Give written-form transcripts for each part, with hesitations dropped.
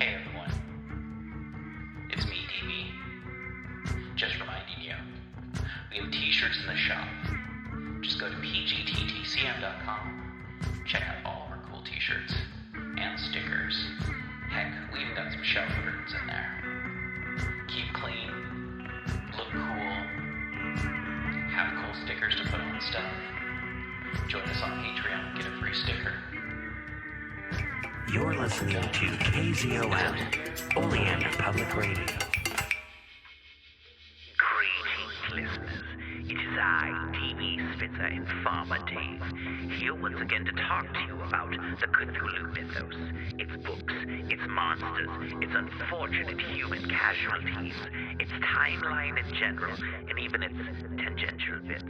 Hey everyone, it's me, DB. Just reminding you, we have t-shirts in the shop. Just go to pgttcm.com. Check out all of our cool t-shirts and stickers. Heck, we even got some shelf curtains in there. Keep clean, look cool, have cool stickers to put on stuff. Join us on Patreon and get a free sticker. You're listening to KZOM, only on public radio. Greetings, listeners. It is I, DB Spitzer and Farmer Dave, here once again to talk to you about the Cthulhu mythos, its books, its monsters, its unfortunate human casualties, its timeline in general, and even its tangential bits,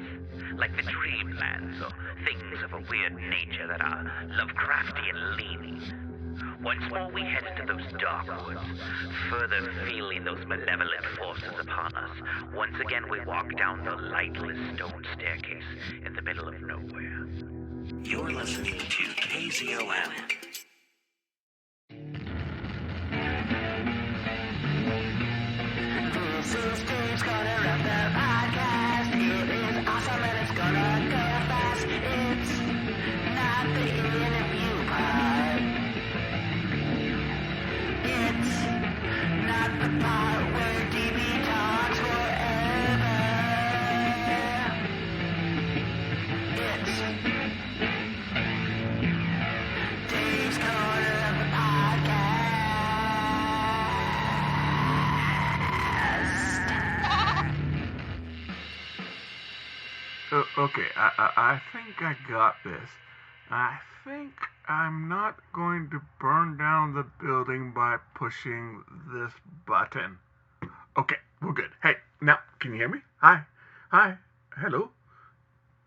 like the dreamlands or things of a weird nature that are Lovecraftian leaning. Once more we head into those dark woods, further feeling those malevolent forces upon us. Once again we walk down the lightless stone staircase in the middle of nowhere. You're listening to KZOM. This is Dave's Corner of the Podcast. It is awesome and it's gonna go fast. It's not the interview part. It's not the part where DB talks forever. It's Dave's Corner of the Podcast. Okay, I think I got this. I think I'm not going to burn down the building by pushing this button. Okay, we're good. Hey, now, can you hear me? Hi, hello.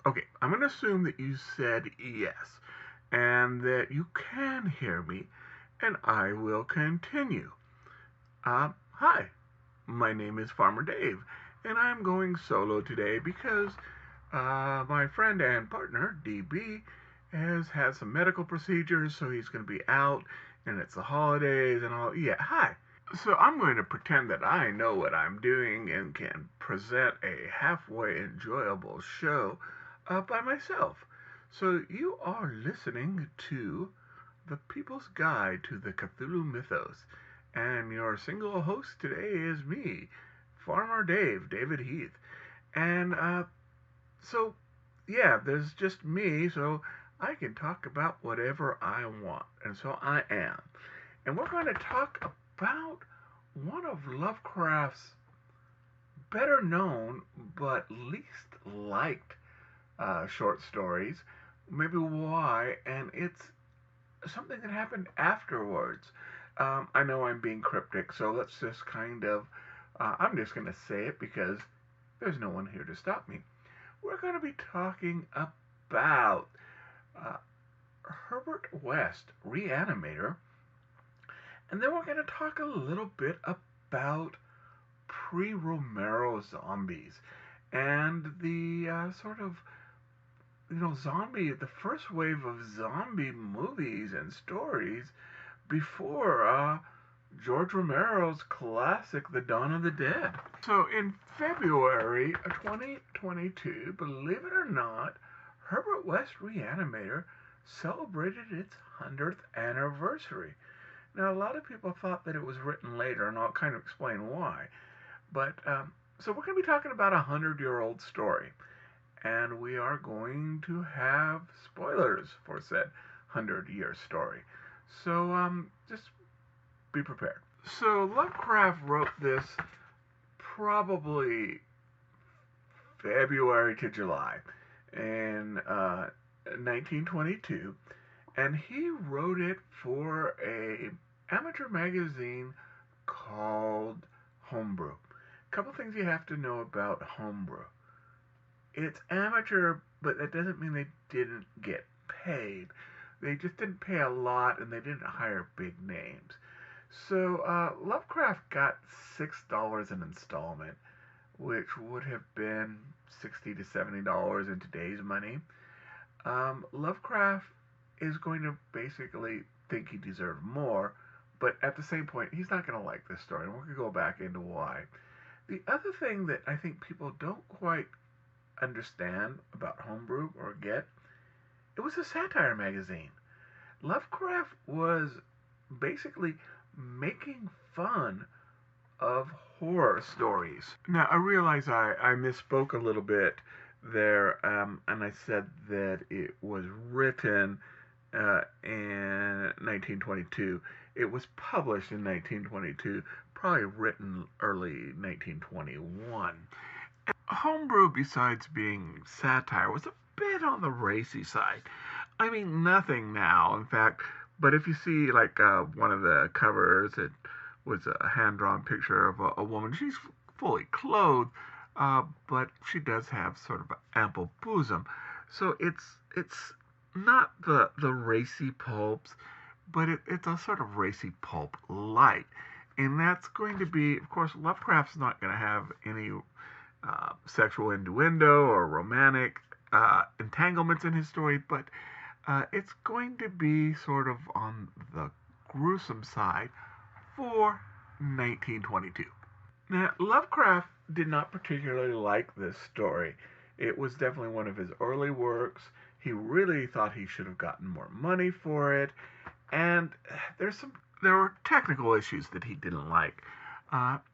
Okay, I'm going to assume that you said yes, and that you can hear me, and I will continue. Hi, my name is Farmer Dave, and I'm going solo today because my friend and partner, DB, has had some medical procedures, so he's going to be out, and it's the holidays and all. Yeah, hi. So I'm going to pretend that I know what I'm doing and can present a halfway enjoyable show by myself. So you are listening to The People's Guide to the Cthulhu Mythos, and your single host today is me, Farmer Dave, David Heath. And so, yeah, there's just me, so I can talk about whatever I want. And so I am. And we're going to talk about one of Lovecraft's better known but least liked short stories. Maybe why, and it's something that happened afterwards. I know I'm being cryptic, so let's just kind of, I'm just going to say it because there's no one here to stop me. We're going to be talking about Herbert West, Reanimator, and then we're going to talk a little bit about pre-Romero zombies and the sort of, zombie, the first wave of zombie movies and stories before George Romero's classic, The Dawn of the Dead. So in February of 2022, believe it or not, Herbert West Reanimator celebrated its 100th anniversary. Now, a lot of people thought that it was written later, and I'll kind of explain why. But, so we're going to be talking about a 100-year-old story. And we are going to have spoilers for said 100-year story. So, just be prepared. So Lovecraft wrote this probably February to July in 1922, and he wrote it for a amateur magazine called Homebrew. A couple things you have to know about Homebrew. It's amateur, but that doesn't mean they didn't get paid. They just didn't pay a lot, and they didn't hire big names. So Lovecraft got $6 an installment, which would have been $60 to $70 in today's money. Lovecraft is going to basically think he deserved more, But at the same point, he's not going to like this story, and we're going to go back into why. The other thing that I think people don't quite understand about Homebrew or get, it was a satire magazine. Lovecraft was basically making fun of horror stories. Now, I realize I misspoke a little bit there, and I said that it was written in 1922. It was published in 1922, probably written early 1921. Homebrew, besides being satire, was a bit on the racy side. I mean, nothing now, in fact, but if you see, like, one of the covers, it was a hand-drawn picture of a woman. She's fully clothed, but she does have sort of an ample bosom. So it's not the racy pulps, but it's a sort of racy pulp light. And that's going to be, of course, Lovecraft's not going to have any sexual innuendo or romantic entanglements in his story, but it's going to be sort of on the gruesome side for 1922. Now, Lovecraft did not particularly like this story. It was definitely one of his early works. He really thought he should have gotten more money for it, and there were technical issues that he didn't like.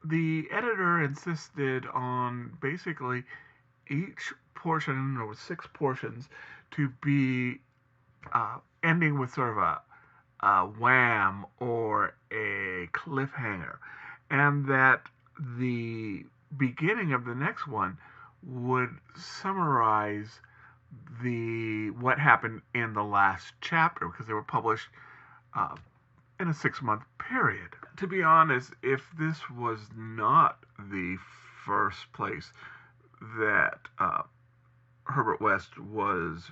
The editor insisted on basically each portion, there were 6 portions, to be ending with sort of a wham or a cliffhanger, and that the beginning of the next one would summarize what happened in the last chapter, because they were published in a 6-month period. To be honest, if this was not the first place that Herbert West was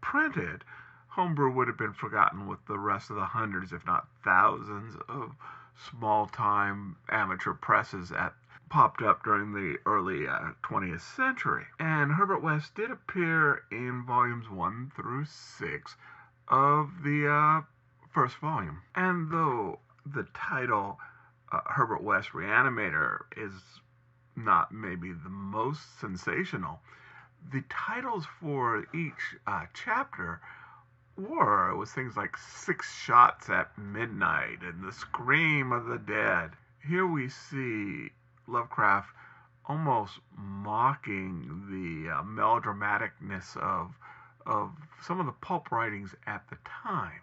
printed, Homebrew would have been forgotten with the rest of the hundreds, if not thousands, of small-time amateur presses that popped up during the early 20th century. And Herbert West did appear in volumes 1 through 6 of the first volume. And though the title Herbert West Reanimator is not maybe the most sensational, the titles for each chapter it was things like 6 Shots at Midnight and The Scream of the Dead. Here we see Lovecraft almost mocking the melodramaticness of some of the pulp writings at the time.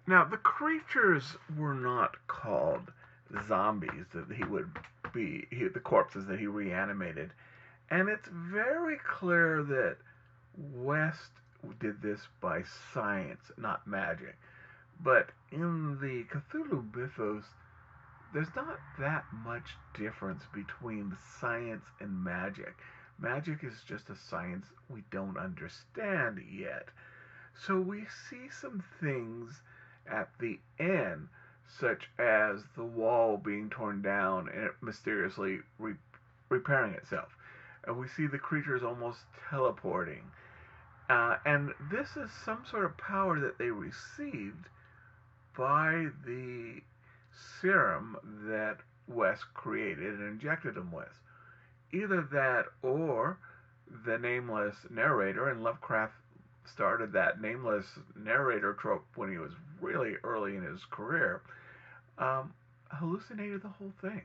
Now, the creatures were not called zombies that the corpses that he reanimated. And it's very clear that West did this by science, not magic. But in the Cthulhu mythos, there's not that much difference between science and magic. Magic is just a science we don't understand yet. So we see some things at the end, such as the wall being torn down and it mysteriously repairing itself. And we see the creatures almost teleporting. And this is some sort of power that they received by the serum that West created and injected them with. Either that or the nameless narrator, and Lovecraft started that nameless narrator trope when he was really early in his career, hallucinated the whole thing.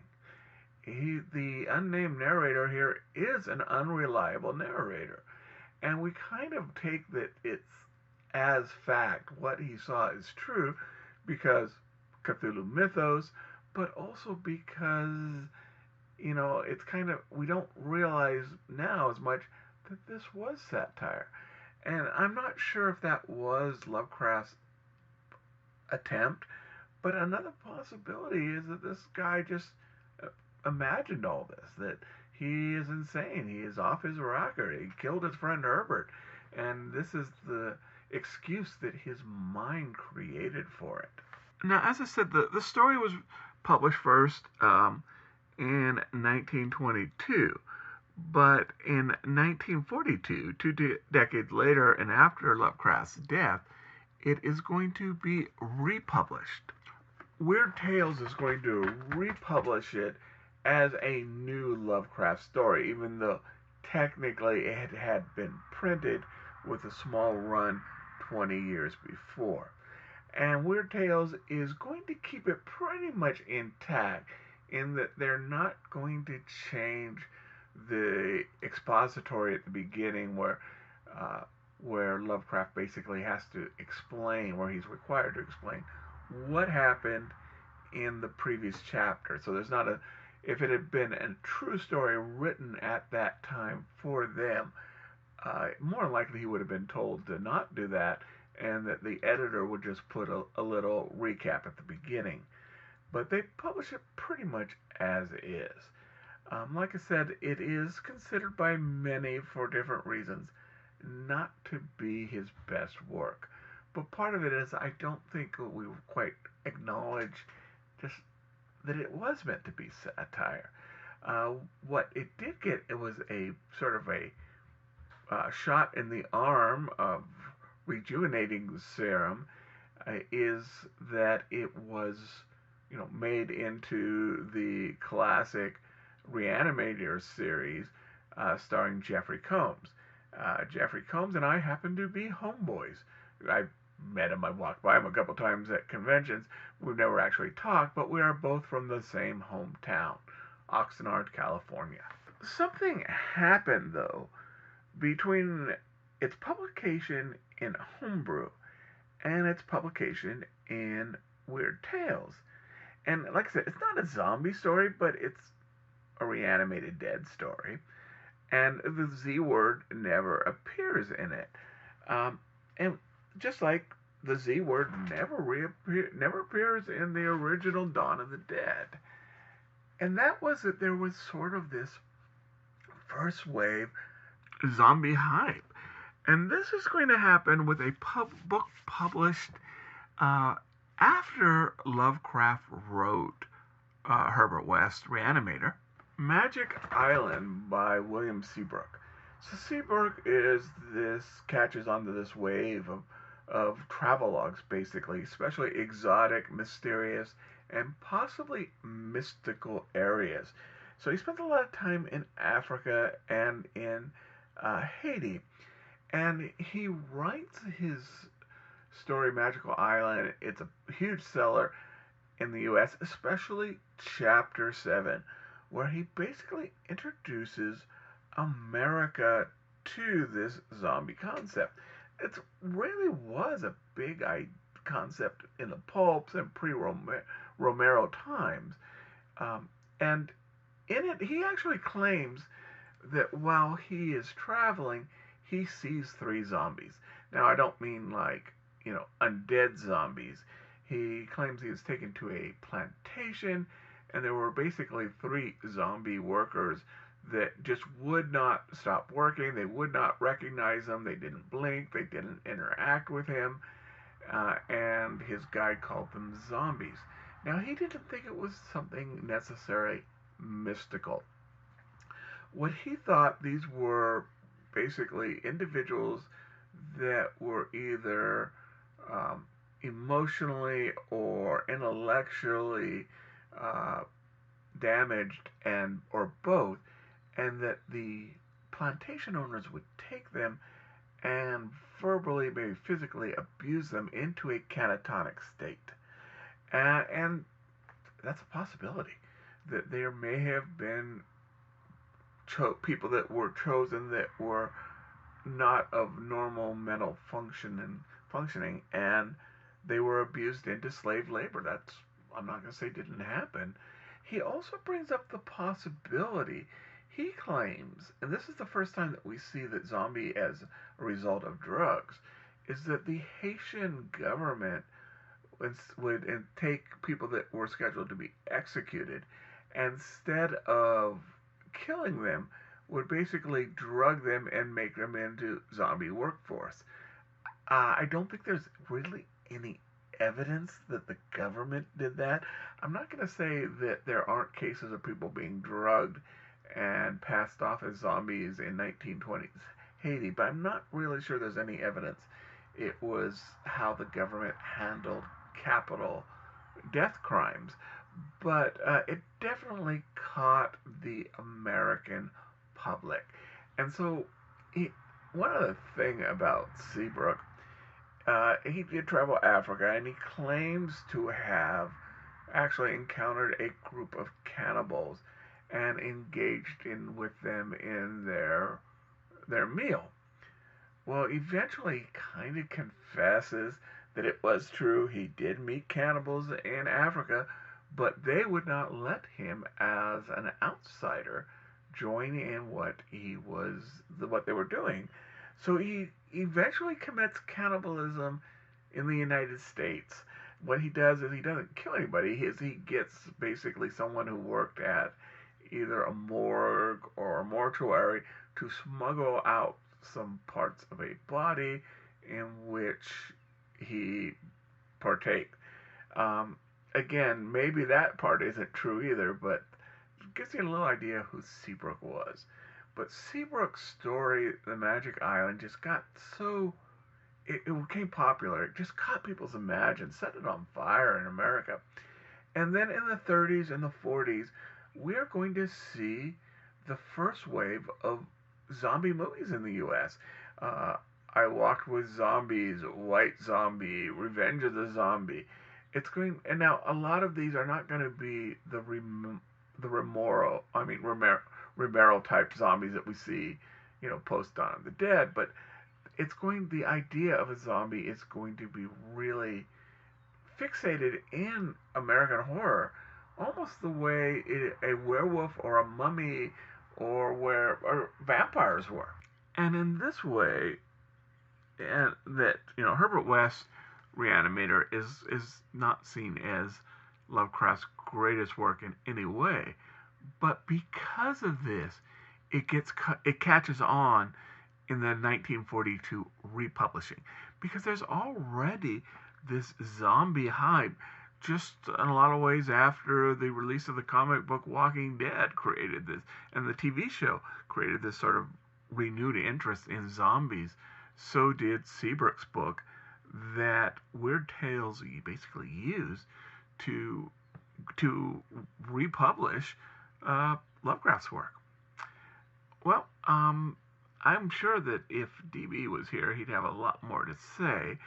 The unnamed narrator here is an unreliable narrator. And we kind of take that it's as fact. What he saw is true because Cthulhu mythos, but also because, it's kind of, we don't realize now as much that this was satire. And I'm not sure if that was Lovecraft's attempt, but another possibility is that this guy just imagined all this, that he is insane, he is off his rocker, he killed his friend Herbert, and this is the excuse that his mind created for it. Now, as I said, the story was published first in 1922, but in 1942, 2 decades later and after Lovecraft's death, it is going to be republished. Weird Tales is going to republish it as a new Lovecraft story, even though technically it had been printed with a small run 20 years before. And Weird Tales is going to keep it pretty much intact in that they're not going to change the expository at the beginning where Lovecraft basically has to explain, where he's required to explain what happened in the previous chapter. So there's not a, if it had been a true story written at that time for them, more likely he would have been told to not do that, and that the editor would just put a little recap at the beginning. But they publish it pretty much as is. Like I said, it is considered by many, for different reasons, not to be his best work. But part of it is I don't think we quite acknowledge just that it was meant to be satire. What it did get, it was a sort of a shot in the arm of rejuvenating serum, is that it was, made into the classic Reanimator series starring Jeffrey Combs. Jeffrey Combs and I happen to be homeboys. I've met him, I've walked by him a couple times at conventions. We've never actually talked, but we are both from the same hometown, Oxnard, California. Something happened, though, between its publication in Homebrew and its publication in Weird Tales. And like I said, it's not a zombie story, but it's a reanimated dead story. And the Z word never appears in it. And just like the Z word never appears in the original Dawn of the Dead. And that was that there was sort of this first wave zombie hype. And this is going to happen with a book published after Lovecraft wrote Herbert West, Reanimator, Magic Island by William Seabrook. So Seabrook catches onto this wave of travelogues, basically, especially exotic, mysterious, and possibly mystical areas. So he spent a lot of time in Africa and in Haiti. And he writes his story, Magical Island. It's a huge seller in the U.S., especially Chapter 7, where he basically introduces America to this zombie concept. It really was a big concept in the pulps and pre-Romero times. And in it, he actually claims that while he is traveling, he sees 3 zombies. Now, I don't mean like, undead zombies. He claims he was taken to a plantation, and there were basically 3 zombie workers that just would not stop working. They would not recognize him. They didn't blink. They didn't interact with him. And his guide called them zombies. Now, he didn't think it was something necessarily mystical. What he thought, these were basically individuals that were either emotionally or intellectually damaged, or both, and that the plantation owners would take them and verbally, maybe physically, abuse them into a catatonic state. And that's a possibility, that there may have been people that were chosen that were not of normal mental functioning, and they were abused into slave labor. That's, I'm not going to say didn't happen. He also brings up the possibility, he claims, and this is the first time that we see that zombie as a result of drugs, is that the Haitian government would take people that were scheduled to be executed, and instead of killing them, would basically drug them and make them into zombie workforce. I don't think there's really any evidence that the government did that. I'm not going to say that there aren't cases of people being drugged and passed off as zombies in 1920s Haiti, but I'm not really sure there's any evidence it was how the government handled capital death crimes, but it definitely caught the American public. And so, one other thing about Seabrook, he did travel Africa, and he claims to have actually encountered a group of cannibals and engaged with them in their meal. Well, eventually, he kind of confesses that it was true. He did meet cannibals in Africa, but they would not let him, as an outsider, join in what they were doing. So he eventually commits cannibalism in the United States. What he does is he doesn't kill anybody. He gets basically someone who worked at either a morgue or a mortuary to smuggle out some parts of a body in which he partake. Again, maybe that part isn't true either, but it gives you a little idea who Seabrook was. But Seabrook's story, The Magic Island, just got so... It became popular. It just caught people's imagination, set it on fire in America. And then in the 30s and the 40s, we're going to see the first wave of zombie movies in the U.S. I Walked with Zombies, White Zombie, Revenge of the Zombie. And now a lot of these are not going to be the Romero type zombies that we see, post Dawn of the Dead, but the idea of a zombie is going to be really fixated in American horror, almost the way a werewolf or a mummy or vampires were. And in this way, and that Herbert West's Reanimator is not seen as Lovecraft's greatest work in any way, but because of this, it catches on in the 1942 republishing, because there's already this zombie hype, just in a lot of ways after the release of the comic book Walking Dead created this, and the TV show created this sort of renewed interest in zombies. So did Seabrook's book that Weird Tales basically used to republish Lovecraft's work. Well, I'm sure that if DB was here, he'd have a lot more to say,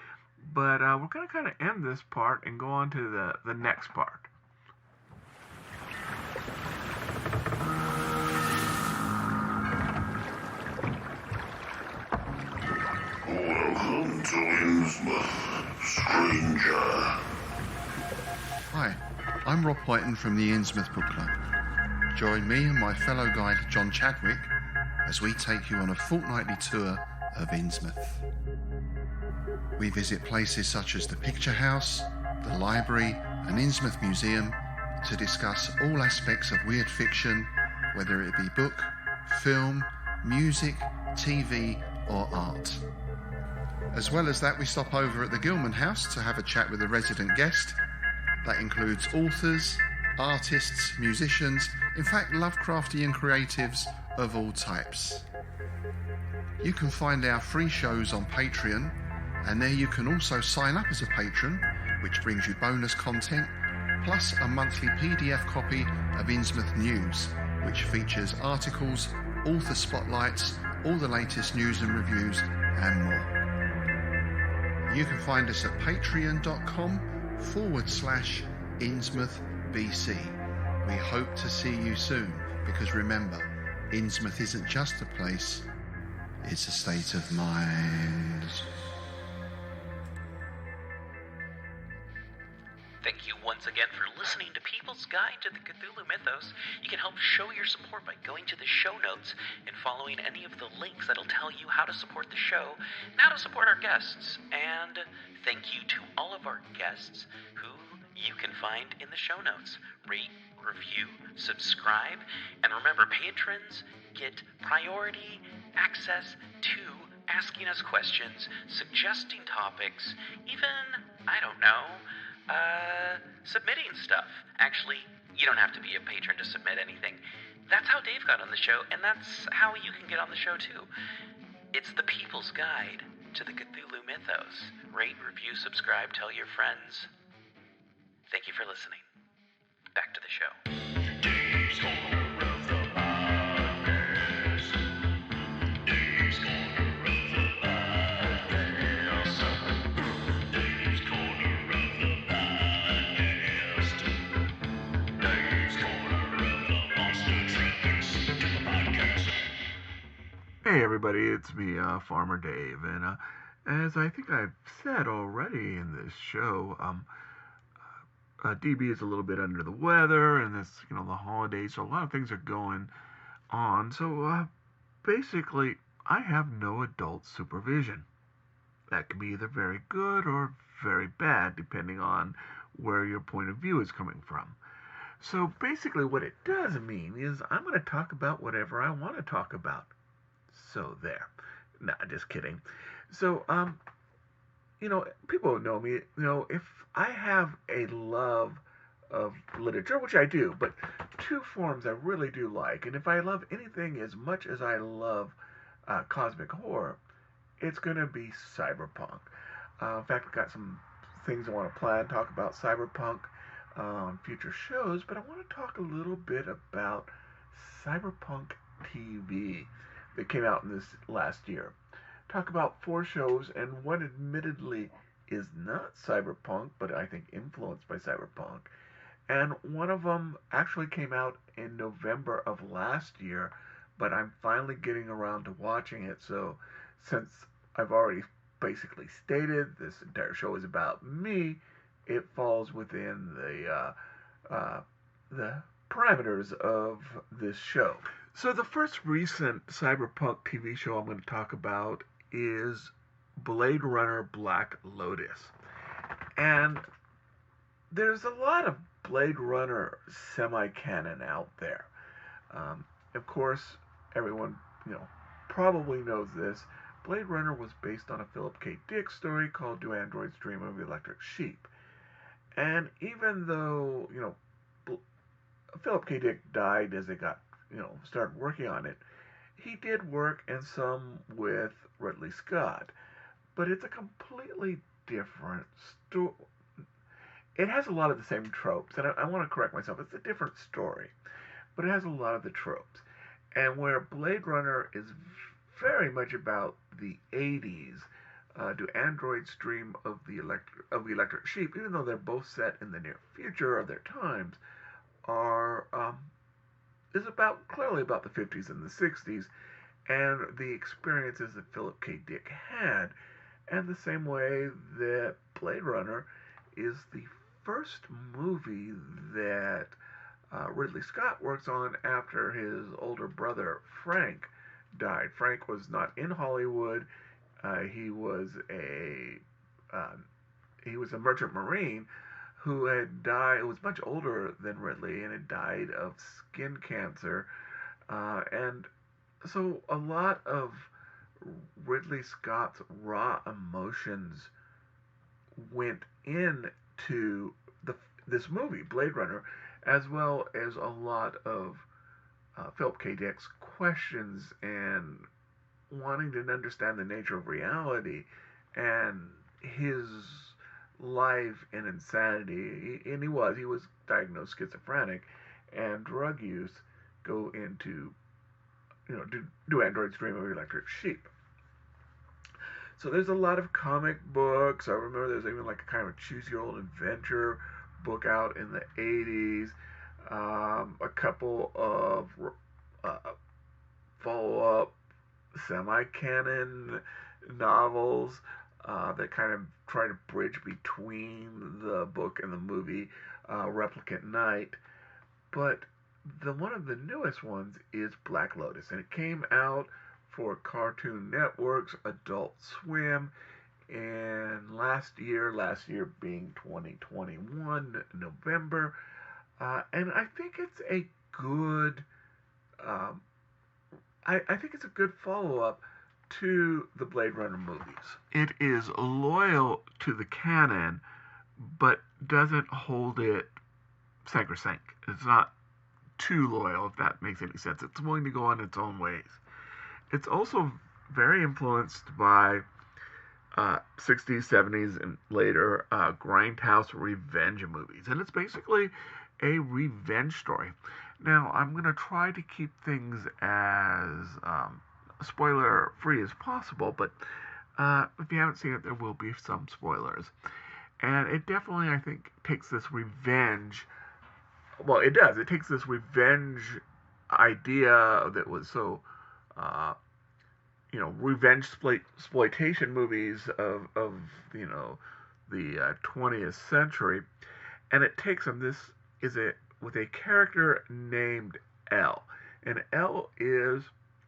but we're going to kind of end this part and go on to the next part. Welcome to Innsmouth, stranger. Hi, I'm Rob Whiten from the Innsmouth Book Club. Join me and my fellow guide John Chadwick as we take you on a fortnightly tour of Innsmouth. We visit places such as the Picture House, the Library and Innsmouth Museum to discuss all aspects of weird fiction, whether it be book, film, music, TV or art. As well as that, we stop over at the Gilman House to have a chat with a resident guest. That includes authors, artists, musicians, in fact Lovecraftian creatives of all types. You can find our free shows on Patreon, and there you can also sign up as a patron, which brings you bonus content, plus a monthly PDF copy of Innsmouth News, which features articles, author spotlights, all the latest news and reviews, and more. You can find us at patreon.com/InnsmouthBC. We hope to see you soon, because remember, Innsmouth isn't just a place, it's a state of mind. Thank you once again for listening to People's Guide to the Cthulhu Mythos. You can help show your support by going to the show notes and following any of the links that'll tell you how to support the show and how to support our guests. And thank you to all of our guests who you can find in the show notes. Rate, review, subscribe, and remember, patrons get priority access to asking us questions, suggesting topics, even, submitting stuff. Actually, you don't have to be a patron to submit anything. That's how Dave got on the show, and that's how you can get on the show too. It's the People's Guide to the Cthulhu Mythos. Rate, review, subscribe, tell your friends. Thank you for for listening. Back to the show. Dave's Corner of the Podcast. Dave's Corner of the Podcast. Dave's Corner of the Podcast. Dave's Corner of the Monster Trucks Podcast. Hey everybody, it's me, Farmer Dave, and as I think I've said already in this show, DB is a little bit under the weather, and it's, the holidays, so a lot of things are going on. So basically, I have no adult supervision. That can be either very good or very bad, depending on where your point of view is coming from. So basically, what it does mean is I'm going to talk about whatever I want to talk about. So there. Nah, just kidding. So, people know me, if I have a love of literature, which I do, but two forms I really do like, and if I love anything as much as I love cosmic horror, it's going to be cyberpunk. In fact, I've got some things I want to talk about cyberpunk on future shows, but I want to talk a little bit about cyberpunk TV that came out in this last year. Talk about 4 shows, and one admittedly is not cyberpunk, but I think influenced by cyberpunk. And one of them actually came out in November of last year, but I'm finally getting around to watching it. So since I've already basically stated this entire show is about me, it falls within the parameters of this show. So the first recent cyberpunk TV show I'm going to talk about is Blade Runner Black Lotus. And there's a lot of Blade Runner semi-canon out there. Of course, everyone, probably knows this. Blade Runner was based on a Philip K. Dick story called Do Androids Dream of Electric Sheep? And even though, Philip K. Dick died as they got, started working on it, he did work in some with Ridley Scott. But it's a completely different story. It has a lot of the same tropes, and I want to correct myself. It's a different story, but it has a lot of the tropes. And where Blade Runner is very much about the 80s, Do Androids Dream of the Electric Sheep, even though they're both set in the near future of their times, is clearly about the 50s and the 60s, and the experiences that Philip K. Dick had, and the same way that Blade Runner is the first movie that Ridley Scott works on after his older brother Frank died. Frank was not in Hollywood. He was a merchant marine who had died. It was much older than Ridley and had died of skin cancer, and so a lot of Ridley Scott's raw emotions went into this movie, Blade Runner, as well as a lot of Philip K. Dick's questions and wanting to understand the nature of reality and his life in insanity. And he was diagnosed schizophrenic, and drug use go into, do Androids Dream of Electric Sheep? So there's a lot of comic books. I remember there's even like a kind of choose your own adventure book out in the 80s. A couple of follow-up semi-canon novels that kind of try to bridge between the book and the movie, Replicant Night. But one of the newest ones is Black Lotus, and it came out for Cartoon Network's Adult Swim in last year being 2021 November, and I think it's a good I think it's a good follow-up to the Blade Runner movies. It is loyal to the canon, but doesn't hold it sacrosanct. It's not too loyal, if that makes any sense. It's willing to go on its own ways. It's also very influenced by 60s, 70s, and later grindhouse revenge movies. And it's basically a revenge story. Now, I'm going to try to keep things as spoiler free as possible, but if you haven't seen it, there will be some spoilers. And it definitely, I think, takes this revenge. Well, it does. It takes this revenge idea that was so revenge exploitation movies of the 20th century, and it takes them. This is it with a character named L, and L is,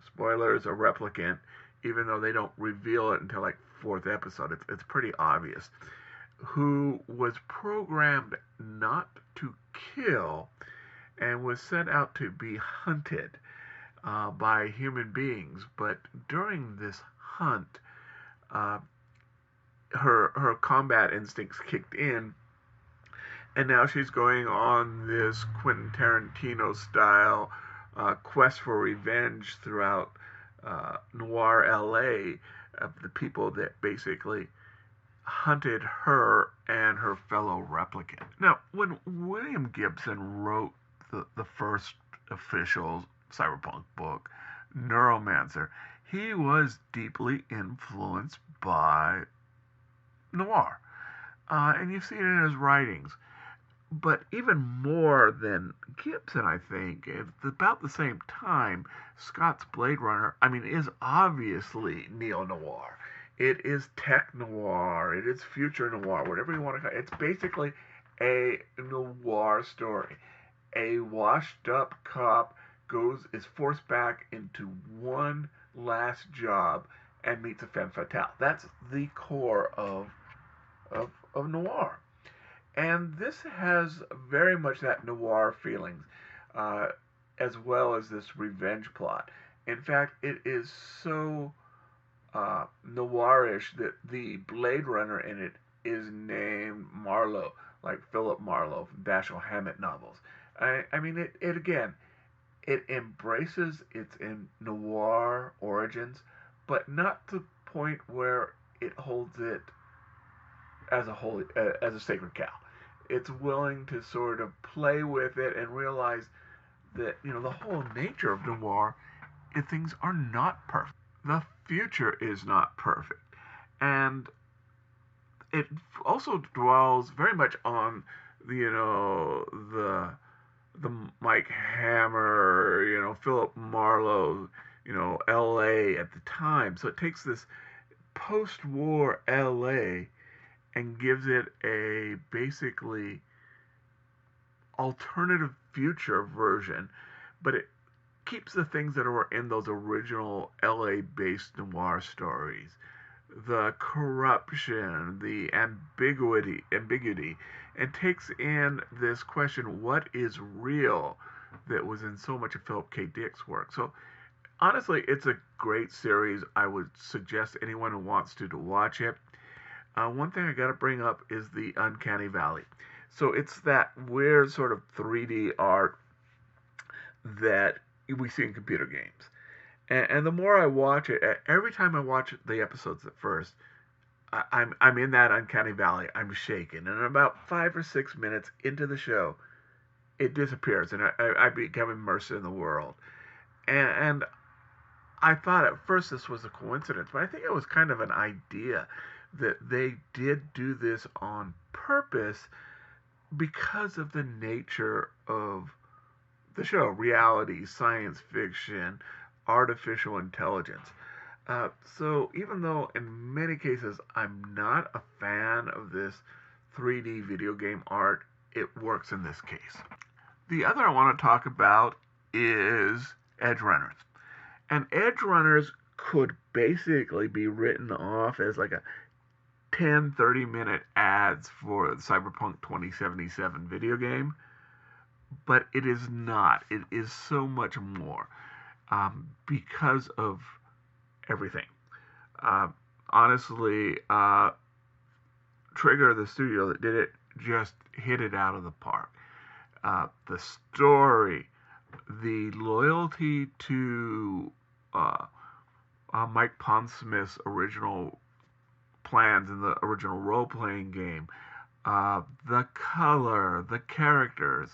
spoilers, a replicant, even though they don't reveal it until like fourth episode. It's pretty obvious. Who was programmed not to kill and was sent out to be hunted by human beings, but during this hunt, her combat instincts kicked in, and now she's going on this Quentin Tarantino style quest for revenge throughout noir LA of the people that basically hunted her and her fellow replicant. Now, when William Gibson wrote the first official Cyberpunk book, Neuromancer, he was deeply influenced by noir. And you see it in his writings. But even more than Gibson, I think, at about the same time, Scott's Blade Runner, is obviously neo-noir. It is tech-noir. It is future noir, whatever you want to call it. It's basically a noir story. A washed-up cop is forced back into one last job and meets a femme fatale. That's the core of noir. And this has very much that noir feelings, as well as this revenge plot. In fact, it is so noirish that the Blade Runner in it is named Marlowe, like Philip Marlowe from Dashiell Hammett novels. It embraces its in noir origins, but not to the point where it holds it as a sacred cow. It's willing to sort of play with it and realize that the whole nature of noir is things are not perfect. The future is not perfect, and it also dwells very much on the Mike Hammer, Philip Marlowe, L.A. at the time. So it takes this post-war L.A. and gives it a basically alternative future version, but it keeps the things that were in those original LA-based noir stories. The corruption, the ambiguity, and takes in this question, what is real, that was in so much of Philip K. Dick's work. So honestly, it's a great series. I would suggest anyone who wants to watch it. One thing I got to bring up is the Uncanny Valley. So it's that weird sort of 3D art that we see in computer games. And the more I watch it, every time I watch the episodes at first, I'm in that Uncanny Valley. I'm shaken. And about 5 or 6 minutes into the show, it disappears, and I become immersed in the world. And I thought at first this was a coincidence, but I think it was kind of an idea that they did do this on purpose because of the nature of the show. Reality, science fiction, artificial intelligence. So even though in many cases I'm not a fan of this 3D video game art, it works in this case. The other I want to talk about is edge runners. And edge runners could basically be written off as like a 10-30 minute ads for the Cyberpunk 2077 video game, but it is not. It is so much more because of everything. Honestly, Trigger, the studio that did it, just hit it out of the park. The story, the loyalty to Mike Pondsmith's original plans in the original role-playing game, the color, the characters,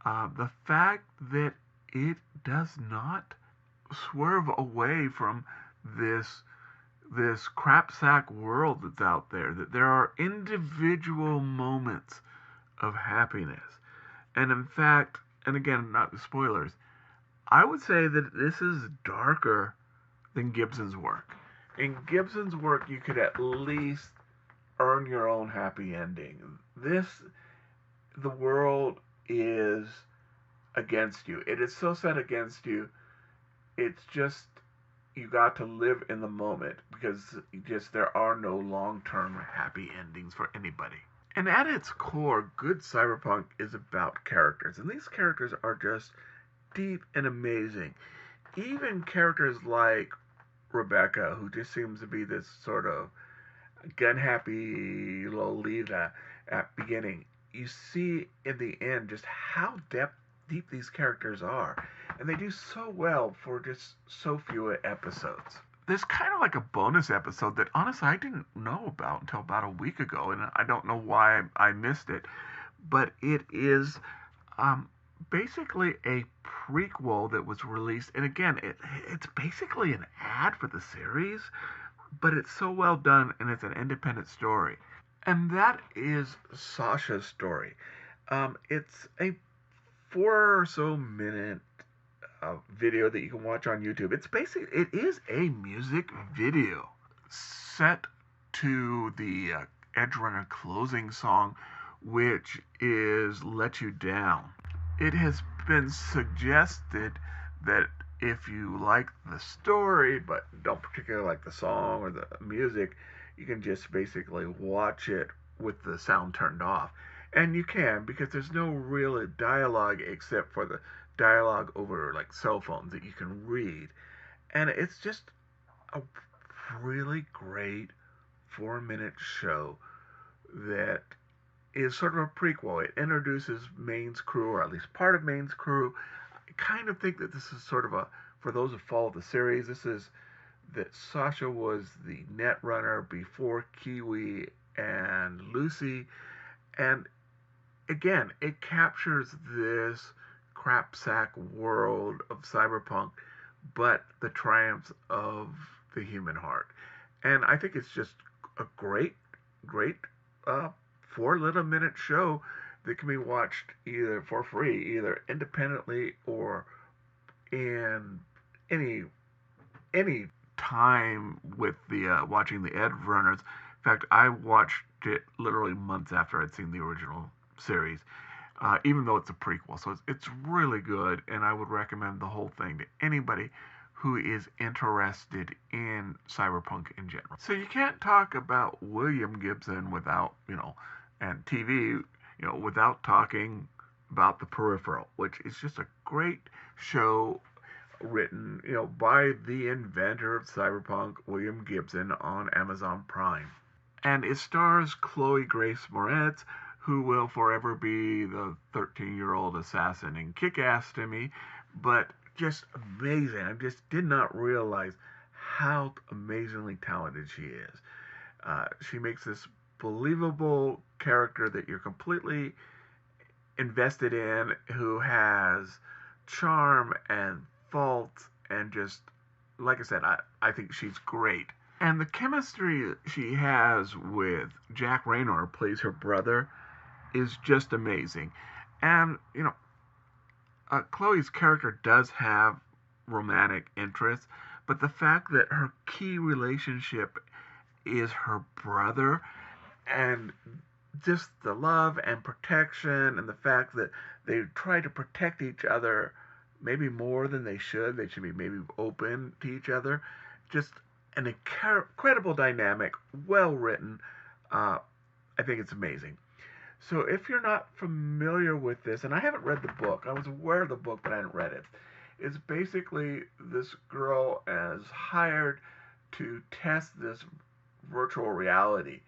the fact that it does not swerve away from this crapsack world that's out there, that there are individual moments of happiness. And in fact, and again, not spoilers, I would say that this is darker than Gibson's work. In Gibson's work, you could at least earn your own happy ending. The world is against you. It is so set against you. It's just, you got to live in the moment, because just there are no long-term happy endings for anybody. And at its core, good cyberpunk is about characters, and these characters are just deep and amazing. Even characters like Rebecca, who just seems to be this sort of gun-happy Lolita at beginning, you see in the end just how deep these characters are. And they do so well for just so few episodes. There's kind of like a bonus episode that honestly I didn't know about until about a week ago, and I don't know why I missed it. But it is basically a prequel that was released, and again, it's basically an ad for the series, but it's so well done, and it's an independent story. And that is Sasha's story. It's a 4 or so minute video that you can watch on YouTube. It is a music video set to the Edgerunner closing song, which is Let You Down. It has been suggested that if you like the story but don't particularly like the song or the music, you can just basically watch it with the sound turned off. And you can, because there's no real dialogue except for the dialogue over like cell phones that you can read. And it's just a really great 4-minute show that is sort of a prequel. It introduces Maine's crew, or at least part of Maine's crew. I kind of think that this is sort of for those who follow the series, this is that Sasha was the Netrunner before Kiwi and Lucy. And again, it captures this crapsack world of cyberpunk, but the triumphs of the human heart. And I think it's just a great 4-minute show that can be watched either for free, either independently or in any time with the watching the Ed Runners. In fact, I watched it literally months after I'd seen the original series. Even though it's a prequel. So it's really good, and I would recommend the whole thing to anybody who is interested in cyberpunk in general. So you can't talk about William Gibson without, and TV, without talking about The Peripheral, which is just a great show written, by the inventor of cyberpunk, William Gibson, on Amazon Prime. And it stars Chloe Grace Moretz, who will forever be the 13-year-old assassin in Kick-Ass to me, but just amazing. I just did not realize how amazingly talented she is. She makes this believable character that you're completely invested in, who has charm and faults, and just, like I said, I think she's great. And the chemistry she has with Jack Raynor, who plays her brother, is just amazing. And, Chloe's character does have romantic interests, but the fact that her key relationship is her brother, and just the love and protection, and the fact that they try to protect each other maybe more than they should be maybe open to each other, just an incredible dynamic, well written. I think it's amazing. So if you're not familiar with this, and I haven't read the book, I was aware of the book, but I hadn't read it. It's basically this girl is hired to test this virtual reality.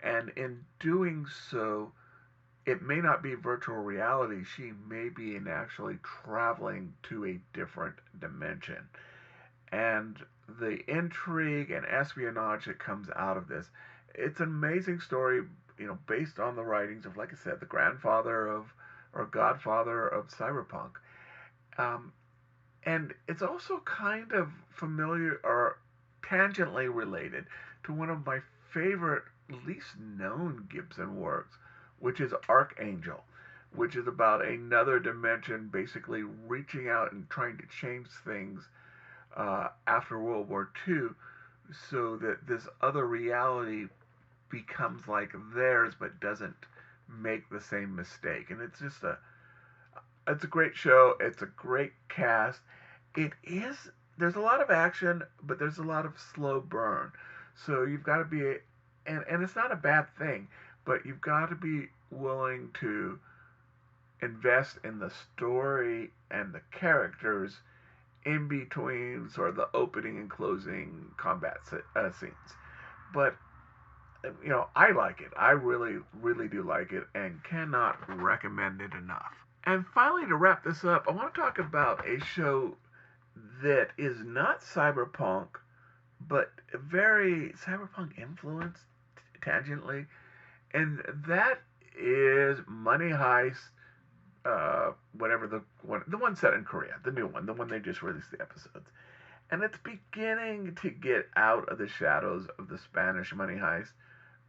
And in doing so, it may not be virtual reality. She may be actually traveling to a different dimension. And the intrigue and espionage that comes out of this It's an amazing story, based on the writings of, like I said, the grandfather of, or godfather of cyberpunk. Um, and it's also kind of familiar or tangentially related to one of my favorite, least known Gibson works, which is Archangel, which is about another dimension basically reaching out and trying to change things after World War II so that this other reality becomes like theirs but doesn't make the same mistake. And it's just it's a great show. It's a great cast. There's a lot of action, but there's a lot of slow burn. So you've got to be, and it's not a bad thing, but you've got to be willing to invest in the story and the characters in between sort of the opening and closing combat scenes. But, I like it. I really, really do like it and cannot recommend it enough. And finally, to wrap this up, I want to talk about a show that is not cyberpunk, but very cyberpunk influenced tangentially, and that is Money Heist, whatever the one set in Korea, the new one, the one they just released the episodes. And it's beginning to get out of the shadows of the Spanish Money Heist.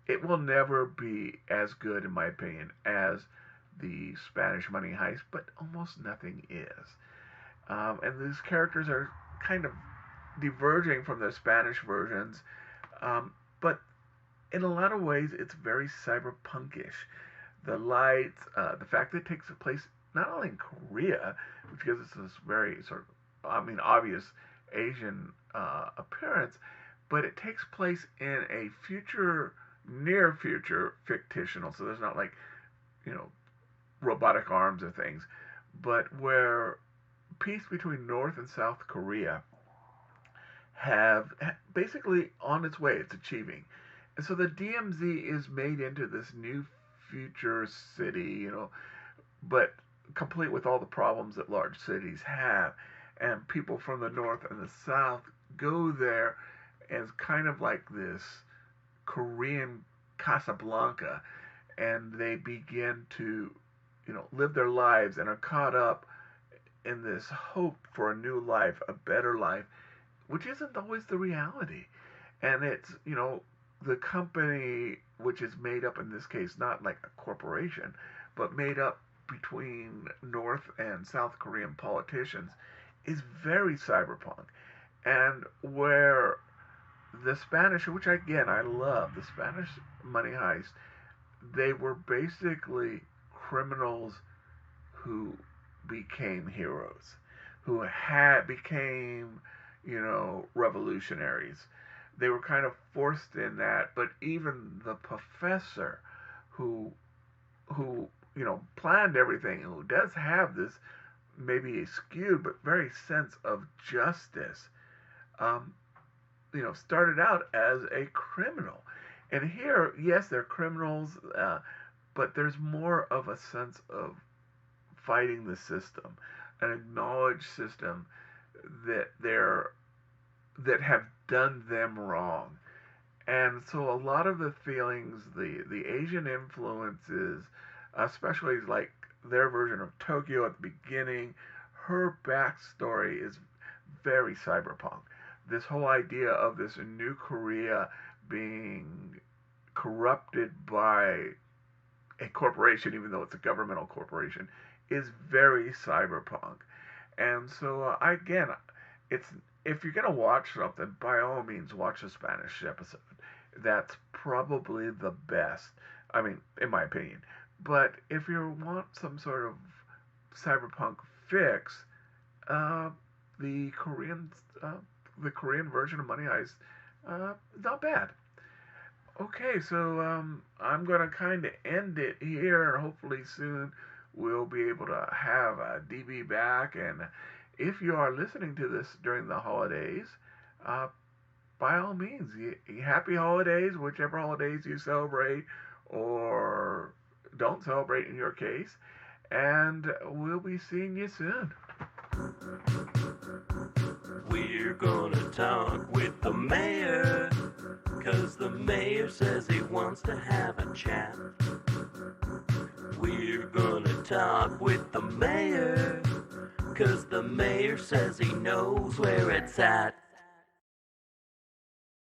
It will never be as good, in my opinion, as the Spanish Money Heist, but almost nothing is. And these characters are kind of diverging from the Spanish versions, but in a lot of ways, it's very cyberpunkish. The lights, the fact that it takes place not only in Korea, which gives us this very sort of, obvious Asian appearance, but it takes place in a near future, fictional. So there's not like, robotic arms or things, but where peace between North and South Korea have basically on its way, it's achieving. And so the DMZ is made into this new future city, but complete with all the problems that large cities have. And people from the North and the South go there as kind of like this Korean Casablanca, and they begin to, live their lives and are caught up in this hope for a new life, a better life, which isn't always the reality. And it's, the company, which is made up in this case, not like a corporation, but made up between North and South Korean politicians, is very cyberpunk. And where the Spanish, which again I love, the Spanish Money Heist, they were basically criminals who became heroes, who became, revolutionaries. They were kind of forced in that, but even the professor who planned everything, who does have this maybe a skewed but very sense of justice, started out as a criminal. And here, yes, they're criminals, but there's more of a sense of fighting the system, an acknowledged system that have done them wrong. And so a lot of the feelings, the Asian influences, especially like their version of Tokyo at the beginning, her backstory is very cyberpunk. This whole idea of this new Korea being corrupted by a corporation, even though it's a governmental corporation, is very cyberpunk. And so, again, if you're going to watch something, by all means, watch the Spanish episode. That's probably the best, in my opinion. But if you want some sort of cyberpunk fix, the Korean version of Money Heist, not bad. Okay, so I'm going to kind of end it here. Hopefully soon we'll be able to have DB back. And if you are listening to this during the holidays, by all means, happy holidays, whichever holidays you celebrate or don't celebrate in your case. And we'll be seeing you soon. We're gonna talk with the mayor. 'cause the mayor says he wants to have a chat. We're gonna talk with the mayor, 'cause the mayor says he knows where it's at.